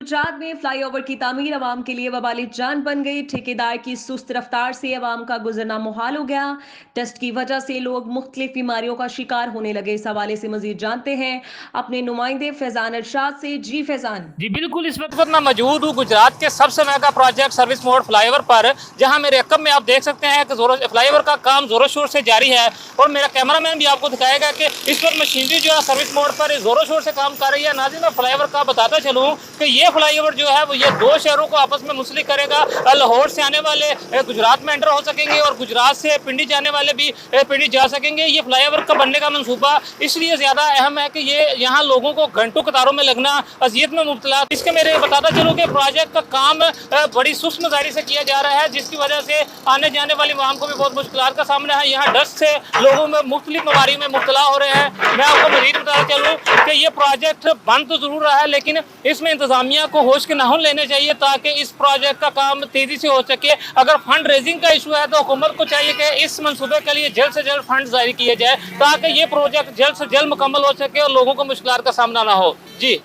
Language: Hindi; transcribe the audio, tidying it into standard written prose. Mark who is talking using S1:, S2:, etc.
S1: गुजरात में फ्लाईओवर की तामीर अवाम के लिए वबाली जान बन गई। ठेकेदार की सुस्त रफ्तार से अवाम का गुजरना मुहाल हो गया। टेस्ट की वजह से लोग मुख्तलिफ बीमारियों का शिकार होने लगे। इस हवाले से मजीद जानते हैं अपने नुमाइंदे फैजान अरशाद से। जी फैजान।
S2: जी बिल्कुल, इस वक्त मैं मौजूद हूँ गुजरात के सबसे महंगा प्रोजेक्ट सर्विस मोड फ्लाईओवर पर, जहाँ मेरे अकब में आप देख सकते हैं कि फ्लाईओवर का काम जोरों शोर से जारी है। और मेरा कैमरामैन भी आपको दिखाएगा कि इस वक्त मशीनरी जो है सर्विस मोड पर जोरों शोर से काम कर रही है। नाज़रीन, मैं फ्लाईओवर का बताता चलूँ कि ये फ्लाईओवर जो है वो ये दो शहरों को आपस में मुंसलिक करेगा। लाहौर से आने वाले गुजरात में एंटर हो सकेंगे और गुजरात से पिंडी जाने वाले भी पिंडी जा सकेंगे। ये फ्लाईओवर का बनने का मनसूबा इसलिए ज़्यादा अहम है कि ये यहाँ लोगों को घंटों कतारों में लगना, अजियत में मुब्तला। इसके मेरे बताता चलूँ कि प्रोजेक्ट का काम बड़ी सुस्त नज़ारी से किया जा रहा है, जिसकी वजह से आने जाने वाली आवाम को भी बहुत मुश्किलात का सामना है। यहाँ डस्ट से लोगों में मुख्तलिफ बीमारी में मुब्तला हो रहे हैं। मैं आपको मज़ीद बताता चलूँ कि ये प्रोजेक्ट बंद तो ज़रूर रहा है, लेकिन इसमें इंतज़ामिया को होश के नाखून लेने चाहिए ताकि इस प्रोजेक्ट का काम तेज़ी से हो सके। अगर फंड रेजिंग का इशू है तो हुकूमत को चाहिए कि इस मनसूबे के लिए जल्द से जल्द फंड जारी किए जाए ताकि ये प्रोजेक्ट जल्द से जल्द मुकम्मल हो सके और लोगों को मुश्किलात का सामना ना हो। जी।